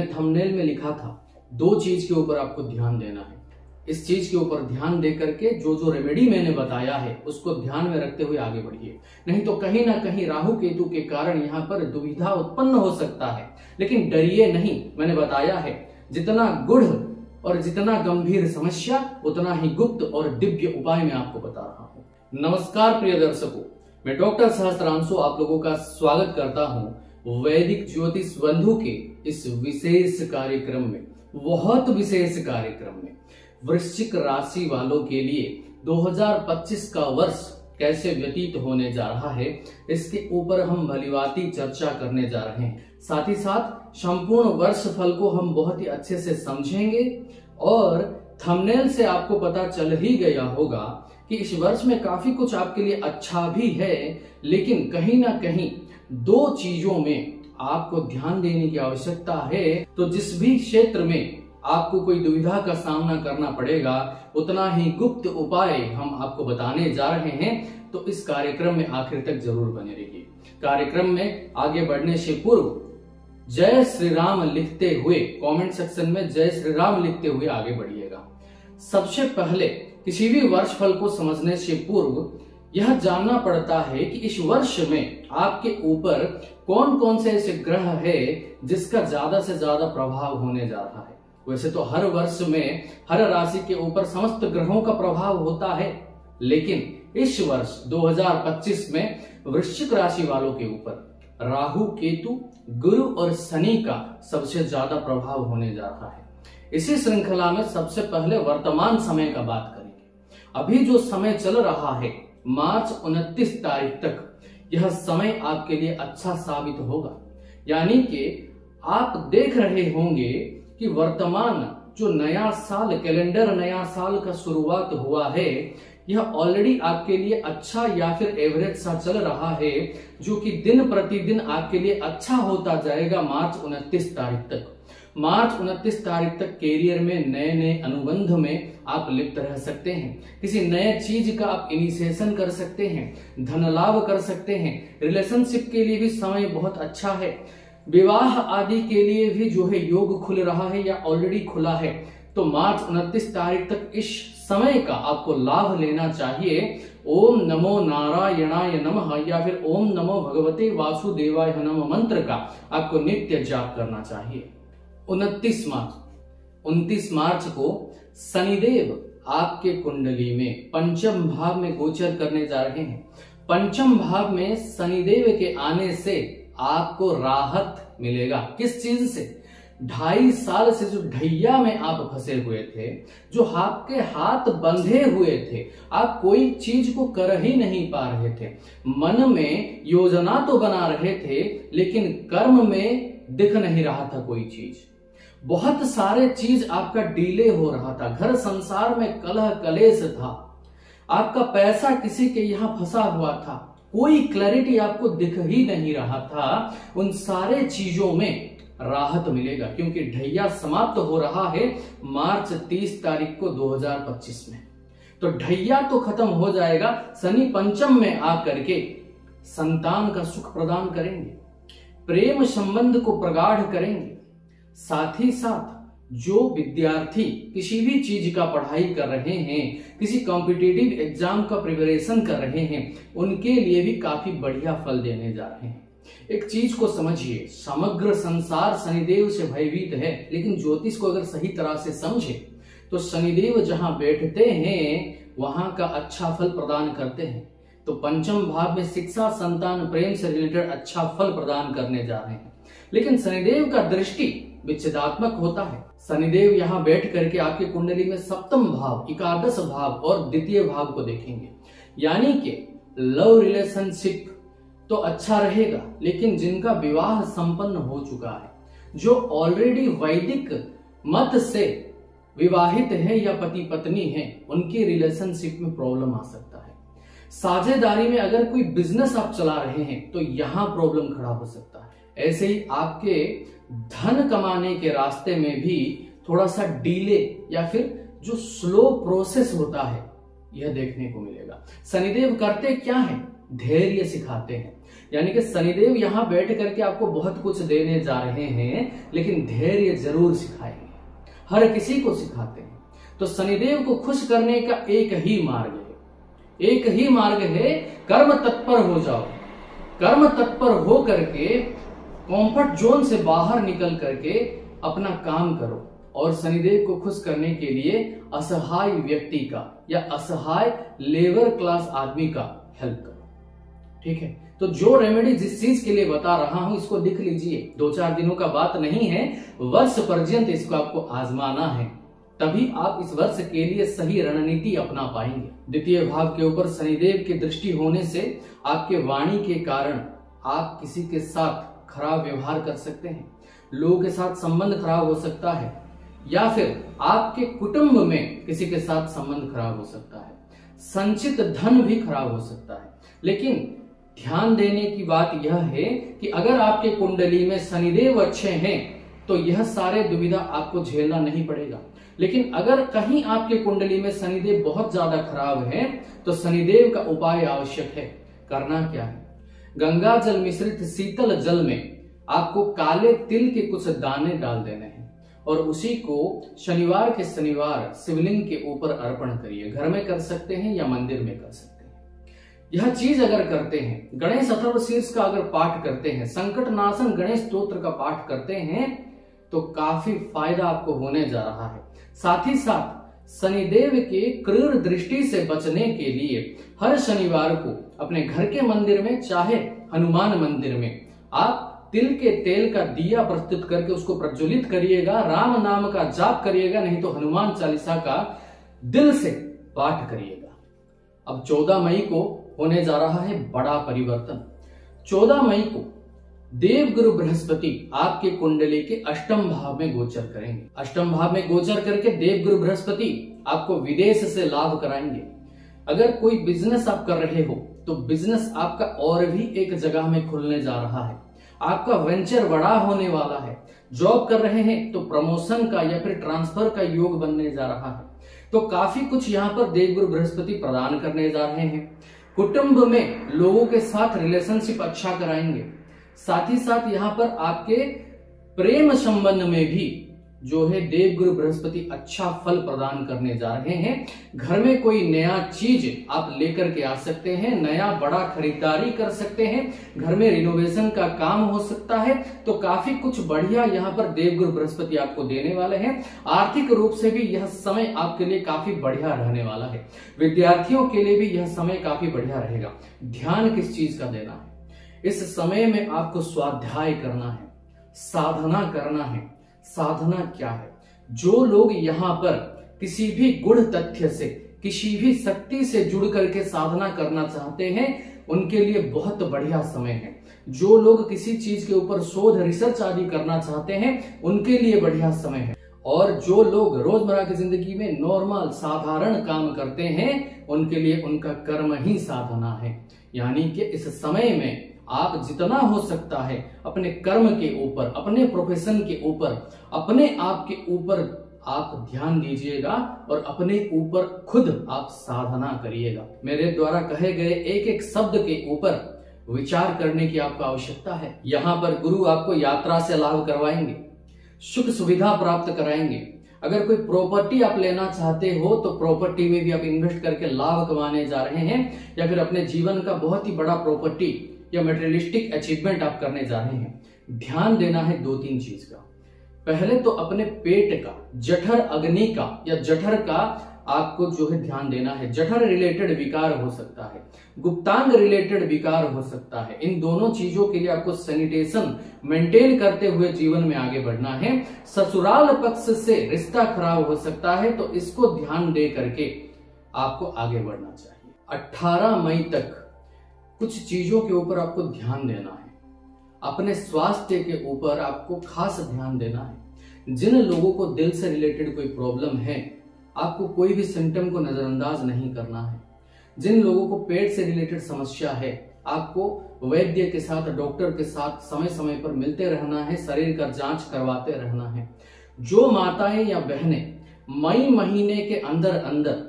मैंने थंबनेल में लिखा था 2 चीज के ऊपर आपको ध्यान देना है। इस चीज के ऊपर ध्यान दे करके जो रेमेडी मैंने बताया है उसको ध्यान में रखते हुए आगे बढ़िए, नहीं तो कहीं ना कहीं राहु केतु के कारण यहाँ पर दुविधा उत्पन्न हो सकता है। लेकिन डरिए नहीं, मैंने बताया है जितना गुढ़ और जितना गंभीर समस्या उतना ही गुप्त और दिव्य उपाय मैं आपको बता रहा हूँ। नमस्कार प्रिय दर्शकों, मैं डॉक्टर सहस्त्रांशु आप लोगों का स्वागत करता हूँ वैदिक ज्योतिष बंधु के इस विशेष कार्यक्रम में, बहुत विशेष कार्यक्रम में। वृश्चिक राशि वालों के लिए 2025 का वर्ष कैसे व्यतीत होने जा रहा है इसके ऊपर हम भलीभांति चर्चा करने जा रहे हैं। साथ ही साथ संपूर्ण वर्ष फल को हम बहुत ही अच्छे से समझेंगे और थंबनेल से आपको पता चल ही गया होगा कि इस वर्ष में काफी कुछ आपके लिए अच्छा भी है, लेकिन कहीं ना कहीं 2 चीजों में आपको ध्यान देने की आवश्यकता है। तो जिस भी क्षेत्र में आपको कोई दुविधा का सामना करना पड़ेगा उतना ही गुप्त उपाय हम आपको बताने जा रहे हैं, तो इस कार्यक्रम में आखिर तक जरूर बने रहिए। कार्यक्रम में आगे बढ़ने से पूर्व जय श्री राम लिखते हुए कमेंट सेक्शन में जय श्री राम लिखते हुए आगे बढ़िएगा। सबसे पहले किसी भी वर्ष फल को समझने से पूर्व यह जानना पड़ता है कि इस वर्ष में आपके ऊपर कौन कौन से ऐसे ग्रह है जिसका ज्यादा से ज्यादा प्रभाव होने जा रहा है। वैसे तो हर वर्ष में हर राशि के ऊपर समस्त ग्रहों का प्रभाव होता है, लेकिन इस वर्ष 2025 में वृश्चिक राशि वालों के ऊपर राहु केतु गुरु और शनि का सबसे ज्यादा प्रभाव होने जा रहा है। इसी श्रृंखला में सबसे पहले वर्तमान समय का बात करेंगे। अभी जो समय चल रहा है मार्च 29 तारीख तक, यह समय आपके लिए अच्छा साबित होगा। यानी कि आप देख रहे होंगे कि वर्तमान जो नया साल कैलेंडर नया साल का शुरुआत हुआ है यह ऑलरेडी आपके लिए अच्छा या फिर एवरेज सा चल रहा है, जो कि दिन प्रतिदिन आपके लिए अच्छा होता जाएगा मार्च 29 तारीख तक। मार्च 29 तारीख तक कैरियर में नए नए अनुबंध में आप लिप्त रह सकते हैं, किसी नए चीज का आप इनिशिएशन कर सकते हैं, धन लाभ कर सकते हैं। रिलेशनशिप के लिए भी समय बहुत अच्छा है, विवाह आदि के लिए भी जो है योग खुल रहा है या ऑलरेडी खुला है। तो मार्च 29 तारीख तक इस समय का आपको लाभ लेना चाहिए। ओम नमो नारायणाय नमः या फिर ओम नमो भगवते वासुदेवाय नमः मंत्र का आपको नित्य जाप करना चाहिए। 29 मार्च को शनिदेव आपके कुंडली में पंचम भाव में गोचर करने जा रहे हैं। पंचम भाव में शनिदेव के आने से आपको राहत मिलेगा। किस चीज से? 2.5 साल से जो ढैया में आप फंसे हुए थे, जो आपके हाथ बंधे हुए थे, आप कोई चीज को कर ही नहीं पा रहे थे, मन में योजना तो बना रहे थे लेकिन कर्म में दिख नहीं रहा था कोई चीज। बहुत सारे चीज आपका डिले हो रहा था, घर संसार में कलह कलेश था, आपका पैसा किसी के यहां फंसा हुआ था, कोई क्लैरिटी आपको दिख ही नहीं रहा था। उन सारे चीजों में राहत मिलेगा क्योंकि ढैया समाप्त हो रहा है मार्च 30 तारीख को 2025 में। तो ढैया तो खत्म हो जाएगा, शनि पंचम में आकर के संतान का सुख प्रदान करेंगे, प्रेम संबंध को प्रगाढ़ करेंगे। साथ ही साथ जो विद्यार्थी किसी भी चीज का पढ़ाई कर रहे हैं, किसी कॉम्पिटिटिव एग्जाम का प्रिपरेशन कर रहे हैं, उनके लिए भी काफी बढ़िया फल देने जा रहे हैं। एक चीज को समझिए, समग्र संसार शनिदेव से भयभीत है, लेकिन ज्योतिष को अगर सही तरह से समझे तो शनिदेव जहां बैठते हैं वहां का अच्छा फल प्रदान करते हैं। तो पंचम भाव में शिक्षा, संतान, प्रेम से रिलेटेड अच्छा फल प्रदान करने जा रहे हैं। लेकिन शनिदेव का दृष्टि विच्छेदात्मक होता है। शनिदेव यहाँ बैठ करके आपकी कुंडली में सप्तम भाव, एकादश भाव और द्वितीय भाव को देखेंगे। यानी कि लव रिलेशनशिप तो अच्छा रहेगा, लेकिन जिनका विवाह संपन्न हो चुका है, जो ऑलरेडी वैदिक मत से विवाहित है या पति पत्नी है, उनकी रिलेशनशिप में प्रॉब्लम आ सकता है। साझेदारी में अगर कोई बिजनेस आप चला रहे हैं तो यहां प्रॉब्लम खड़ा हो सकता है। ऐसे ही आपके धन कमाने के रास्ते में भी थोड़ा सा डिले या फिर जो स्लो प्रोसेस होता है यह देखने को मिलेगा। शनिदेव करते क्या है? धैर्य सिखाते हैं। यानी कि शनिदेव यहां बैठ करके आपको बहुत कुछ देने जा रहे हैं, लेकिन धैर्य जरूर सिखाएंगे, हर किसी को सिखाते हैं। तो शनिदेव को खुश करने का एक ही मार्ग है, कर्म तत्पर हो जाओ। कर्म तत्पर हो करके कंफर्ट जोन से बाहर निकल करके अपना काम करो और शनिदेव को खुश करने के लिए असहाय व्यक्ति का या असहाय लेबर क्लास आदमी का हेल्प करो। ठीक है, तो जो रेमेडी जिस चीज के लिए बता रहा हूं इसको लिख लीजिए। 2-4 दिनों का बात नहीं है, वर्ष पर्यंत इसको आपको आजमाना है, तभी आप इस वर्ष के लिए सही रणनीति अपना पाएंगे। द्वितीय भाव के ऊपर शनिदेव की दृष्टि होने से आपके वाणी के कारण आप किसी के साथ खराब व्यवहार कर सकते हैं, लोगों के साथ संबंध खराब हो सकता है, या फिर आपके कुटुंब में किसी के साथ संबंध खराब हो सकता है, संचित धन भी खराब हो सकता है। लेकिन ध्यान देने की बात यह है कि अगर आपके कुंडली में शनिदेव अच्छे हैं तो यह सारे दुविधा आपको झेलना नहीं पड़ेगा। लेकिन अगर कहीं आपके कुंडली में शनिदेव बहुत ज्यादा खराब है तो शनिदेव का उपाय आवश्यक है। करना क्या है, गंगा जल मिश्रित शीतल जल में आपको काले तिल के कुछ दाने डाल देने हैं और उसी को शनिवार के शनिवार शिवलिंग के ऊपर अर्पण करिए। घर में कर सकते हैं या मंदिर में कर सकते हैं। यह चीज अगर करते हैं, गणेश अथर्वशीर्ष का अगर पाठ करते हैं, संकट नाशन गणेश स्तोत्र का पाठ करते हैं तो काफी फायदा आपको होने जा रहा है। साथ ही साथ शनिदेव के क्रूर दृष्टि से बचने के लिए हर शनिवार को अपने घर के मंदिर में चाहे हनुमान मंदिर में आप तिल के तेल का दिया प्रस्तुत करके उसको प्रज्वलित करिएगा, राम नाम का जाप करिएगा, नहीं तो हनुमान चालीसा का दिल से पाठ करिएगा। अब 14 मई को होने जा रहा है बड़ा परिवर्तन। 14 मई को देवगुरु बृहस्पति आपके कुंडली के अष्टम भाव में गोचर करेंगे। अष्टम भाव में गोचर करके देवगुरु बृहस्पति आपको विदेश से लाभ कराएंगे। अगर कोई बिजनेस आप कर रहे हो तो बिजनेस आपका और भी एक जगह में खुलने जा रहा है, आपका वेंचर बड़ा होने वाला है। जॉब कर रहे हैं तो प्रमोशन का या फिर ट्रांसफर का योग बनने जा रहा है। तो काफी कुछ यहाँ पर देवगुरु बृहस्पति प्रदान करने जा रहे हैं। कुटुंब में लोगों के साथ रिलेशनशिप अच्छा कराएंगे। साथ ही साथ यहाँ पर आपके प्रेम संबंध में भी जो है देवगुरु बृहस्पति अच्छा फल प्रदान करने जा रहे हैं। घर में कोई नया चीज आप लेकर के आ सकते हैं, नया बड़ा खरीदारी कर सकते हैं, घर में रिनोवेशन का काम हो सकता है। तो काफी कुछ बढ़िया यहाँ पर देवगुरु बृहस्पति आपको देने वाले हैं। आर्थिक रूप से भी यह समय आपके लिए काफी बढ़िया रहने वाला है। विद्यार्थियों के लिए भी यह समय काफी बढ़िया रहेगा। ध्यान किस चीज का देना है, इस समय में आपको स्वाध्याय करना है, साधना करना है। साधना क्या है, जो लोग यहाँ पर किसी भी गुढ़ तथ्य से, किसी भी शक्ति से जुड़ करके साधना करना चाहते हैं उनके लिए बहुत बढ़िया समय है। जो लोग किसी चीज के ऊपर शोध रिसर्च आदि करना चाहते हैं उनके लिए बढ़िया समय है। और जो लोग रोजमर्रा की जिंदगी में नॉर्मल साधारण काम करते हैं उनके लिए उनका कर्म ही साधना है। यानी कि इस समय में आप जितना हो सकता है अपने कर्म के ऊपर, अपने प्रोफेशन के ऊपर, अपने आप के ऊपर आप ध्यान दीजिएगा और अपने ऊपर खुद आप साधना करिएगा। मेरे द्वारा कहे गए एक एक शब्द के ऊपर विचार करने की आपको आवश्यकता है। यहाँ पर गुरु आपको यात्रा से लाभ करवाएंगे, सुख सुविधा प्राप्त कराएंगे। अगर कोई प्रॉपर्टी आप लेना चाहते हो तो प्रॉपर्टी में भी आप इन्वेस्ट करके लाभ कमाने जा रहे हैं, या फिर अपने जीवन का बहुत ही बड़ा प्रॉपर्टी या मटेरियलिस्टिक अचीवमेंट आप करने जा रहे हैं। ध्यान देना है 2-3 चीज का। पहले तो अपने पेट का, जठर अग्नि का या जठर का आपको जो है ध्यान देना है। जठर रिलेटेड विकार हो सकता है, गुप्तांग रिलेटेड विकार हो सकता है। इन दोनों चीजों के लिए आपको सैनिटेशन मेंटेन करते हुए जीवन में आगे बढ़ना है। ससुराल पक्ष से रिश्ता खराब हो सकता है तो इसको ध्यान दे करके आपको आगे बढ़ना चाहिए। 18 मई तक कुछ चीजों के ऊपर आपको ध्यान देना है। अपने स्वास्थ्य के ऊपर आपको खास ध्यान देना है। जिन लोगों को दिल से रिलेटेड कोई प्रॉब्लम है आपको कोई भी सिम्टम को नजरअंदाज नहीं करना है। जिन लोगों को पेट से रिलेटेड समस्या है आपको वैद्य के साथ, डॉक्टर के साथ समय समय पर मिलते रहना है, शरीर का जांच करवाते रहना है। जो माताएं या बहनें मई महीने के अंदर अंदर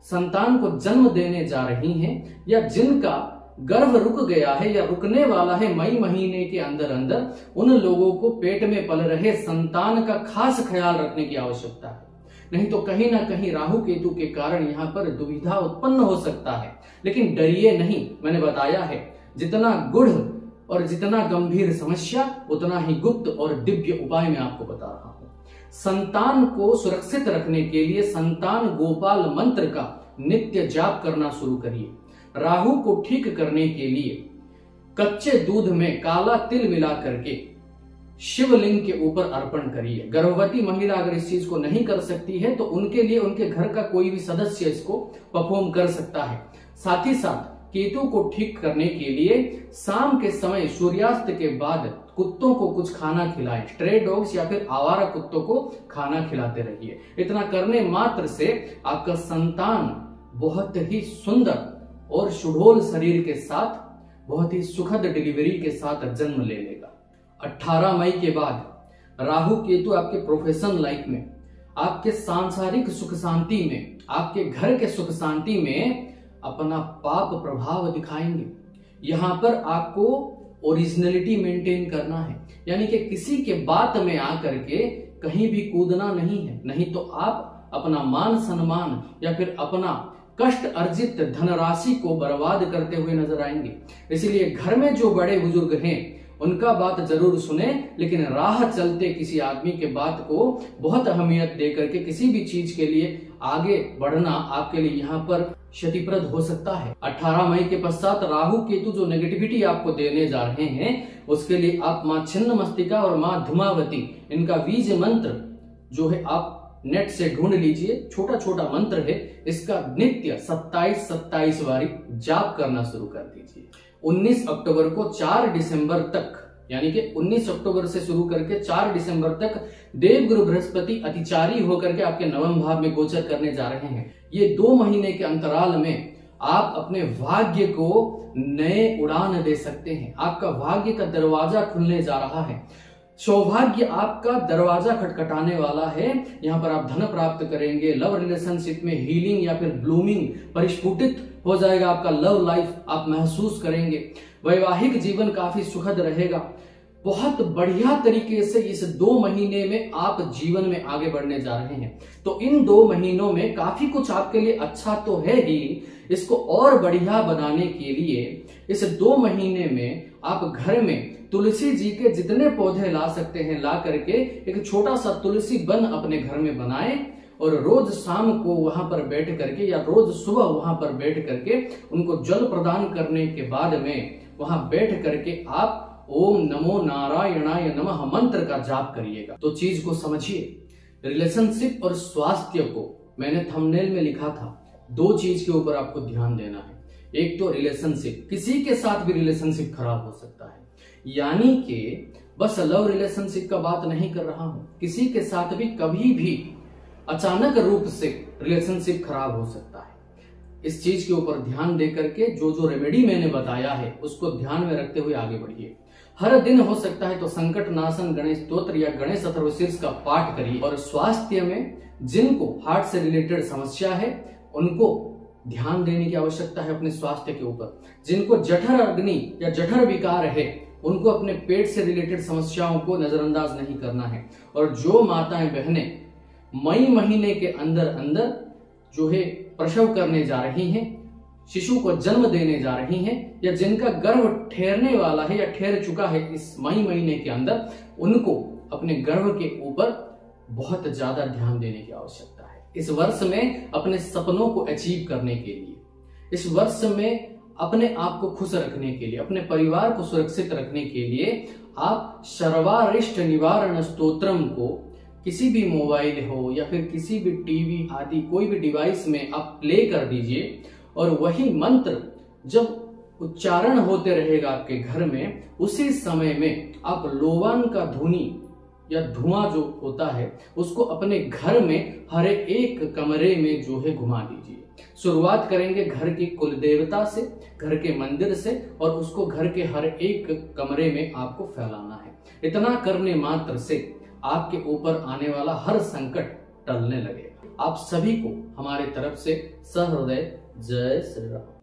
संतान को जन्म देने जा रही हैं या जिनका गर्भ रुक गया है या रुकने वाला है मई महीने के अंदर अंदर, उन लोगों को पेट में पल रहे संतान का खास ख्याल रखने की आवश्यकता है। नहीं तो कहीं ना कहीं राहु केतु के कारण यहाँ पर दुविधा उत्पन्न हो सकता है। लेकिन डरिए नहीं, मैंने बताया है जितना गुढ़ और जितना गंभीर समस्या उतना ही गुप्त और दिव्य उपाय मैं आपको बता रहा हूं। संतान को सुरक्षित रखने के लिए संतान गोपाल मंत्र का नित्य जाप करना शुरू करिए। राहु को ठीक करने के लिए कच्चे दूध में काला तिल मिला करके शिवलिंग के ऊपर अर्पण करिए। गर्भवती महिला अगर इस चीज को नहीं कर सकती है तो उनके लिए उनके घर का कोई भी सदस्य इसको परफॉर्म कर सकता है। साथ ही साथ केतु को ठीक करने के लिए शाम के समय सूर्यास्त के बाद कुत्तों को कुछ खाना खिलाएं। स्ट्रे डॉग्स या फिर आवारा कुत्तों को खाना खिलाते रहिए। इतना करने मात्र से आपका संतान बहुत ही सुंदर और सुडौल शरीर के साथ बहुत ही सुखद डिलीवरी के साथ जन्म ले लेगा। 18 मई के बाद राहु केतु आपके प्रोफेशनल लाइफ में, आपके सांसारिक सुख शांति में, आपके घर के सुख शांति में अपना पाप प्रभाव दिखाएंगे। यहां पर आपको ओरिजिनलिटी मेंटेन करना है, यानी कि किसी के बात में आकर के कहीं भी कूदना नहीं है, नहीं तो आप अपना मान सम्मान या फिर अपना कष्ट अर्जित धनराशि को बर्बाद करते हुए नजर आएंगे। इसलिए घर में जो बड़े बुजुर्ग हैं उनका बात जरूर सुने, लेकिन राह चलते किसी आदमी के बात को बहुत अहमियत देकर के किसी भी चीज के लिए आगे बढ़ना आपके लिए यहाँ पर क्षतिप्रद हो सकता है। 18 मई के पश्चात राहु केतु जो नेगेटिविटी आपको देने जा रहे हैं उसके लिए आप माँ छिन्नमस्तिका और माँ धूमावती इनका बीज मंत्र जो है आप नेट से ढूंढ लीजिए। छोटा छोटा मंत्र है, इसका नित्य 27 बारी जाप करना शुरू कर दीजिए। 19 अक्टूबर को 4 दिसंबर तक, यानी कि 19 अक्टूबर से शुरू करके 4 दिसंबर तक देवगुरु बृहस्पति अतिचारी होकर के आपके नवम भाव में गोचर करने जा रहे हैं। ये 2 महीने के अंतराल में आप अपने भाग्य को नए उड़ान दे सकते हैं। आपका भाग्य का दरवाजा खुलने जा रहा है। सौभाग्य आपका दरवाजा खटखटाने वाला है। यहाँ पर आप धन प्राप्त करेंगे। लव रिलेशनशिप में हीलिंग या फिर ब्लूमिंग परिस्फुटित हो जाएगा। आपका लव लाइफ आप महसूस करेंगे। वैवाहिक जीवन काफी सुखद रहेगा। बहुत बढ़िया तरीके से इस 2 महीने में आप जीवन में आगे बढ़ने जा रहे हैं। तो इन 2 महीनों में काफी कुछ आपके लिए अच्छा तो है ही, इसको और बढ़िया बनाने के लिए इस 2 महीने में आप घर में तुलसी जी के जितने पौधे ला सकते हैं ला करके एक छोटा सा तुलसी वन अपने घर में बनाएं और रोज शाम को वहां पर बैठ करके या रोज सुबह वहां पर बैठ करके उनको जल प्रदान करने के बाद में वहां बैठ करके आप ओम नमो नारायणाय नमः मंत्र का जाप करिएगा। तो चीज को समझिए, रिलेशनशिप और स्वास्थ्य को मैंने थंबनेल में लिखा था। 2 चीज के ऊपर आपको ध्यान देना है। एक तो रिलेशनशिप, किसी के साथ भी रिलेशनशिप खराब हो सकता है, यानी कि बस लव रिलेशनशिप का बात नहीं कर रहा हूं, किसी के साथ भी कभी भी अचानक रूप से रिलेशनशिप खराब हो सकता है। इस चीज के ऊपर ध्यान दे करके जो रेमेडी मैंने बताया है उसको ध्यान में रखते हुए आगे बढ़िए। हर दिन हो सकता है तो संकट नाशन गणेश स्तोत्र या गणेश अथर्वशीर्ष का पाठ करिए। और स्वास्थ्य में जिनको हार्ट से रिलेटेड समस्या है उनको ध्यान देने की आवश्यकता है अपने स्वास्थ्य के ऊपर। जिनको जठर अग्नि या जठर विकार है उनको अपने पेट से रिलेटेड समस्याओं को नजरअंदाज नहीं करना है। और जो माताएं बहनें मई महीने के अंदर अंदर जो है प्रसव करने जा रही हैं, शिशु को जन्म देने जा रही हैं, या जिनका गर्भ ठहरने वाला है या ठहर चुका है इस मई महीने के अंदर, उनको अपने गर्भ के ऊपर बहुत ज्यादा ध्यान देने की आवश्यकता है। इस वर्ष में अपने सपनों को अचीव करने के लिए, इस वर्ष में अपने आप को खुश रखने के लिए, अपने परिवार को सुरक्षित रखने के लिए आप सर्वारिष्ट निवारण स्तोत्रम को किसी भी मोबाइल हो या फिर किसी भी टीवी आदि कोई भी डिवाइस में आप प्ले कर दीजिए। और वही मंत्र जब उच्चारण होते रहेगा आपके घर में, उसी समय में आप लोवान का धुनी या धुआं जो होता है उसको अपने घर में हर एक कमरे में जो है घुमा दीजिए। शुरुआत करेंगे घर की कुल देवता से, घर के मंदिर से, और उसको घर के हर एक कमरे में आपको फैलाना है। इतना करने मात्र से आपके ऊपर आने वाला हर संकट टलने लगेगा। आप सभी को हमारे तरफ से सहृदय जय श्री राम।